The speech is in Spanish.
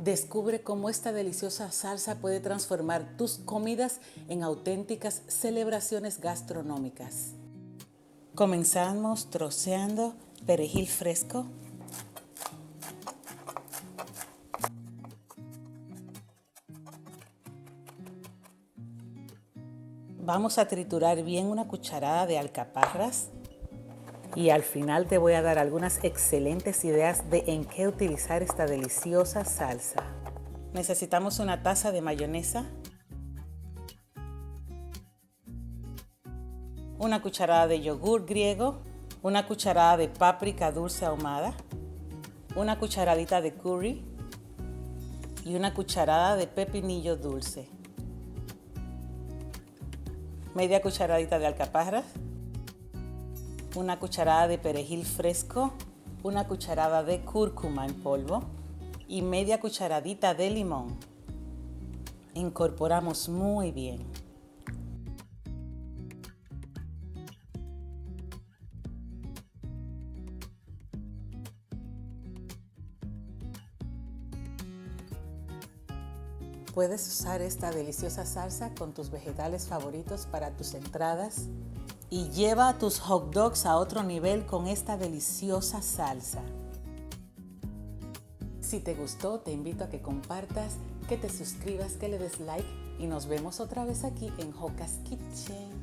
Descubre cómo esta deliciosa salsa puede transformar tus comidas en auténticas celebraciones gastronómicas. Comenzamos troceando perejil fresco. Vamos a triturar bien una cucharada de alcaparras. Y al final te voy a dar algunas excelentes ideas de en qué utilizar esta deliciosa salsa. Necesitamos una taza de mayonesa, una cucharada de yogur griego, una cucharada de páprica dulce ahumada, una cucharadita de curry y una cucharada de pepinillo dulce, media cucharadita de alcaparras, una cucharada de perejil fresco, una cucharada de cúrcuma en polvo y media cucharadita de limón. Incorporamos muy bien. Puedes usar esta deliciosa salsa con tus vegetales favoritos para tus entradas y lleva tus hot dogs a otro nivel con esta deliciosa salsa. Si te gustó, te invito a que compartas, que te suscribas, que le des like y nos vemos otra vez aquí en Joca's Kitchen.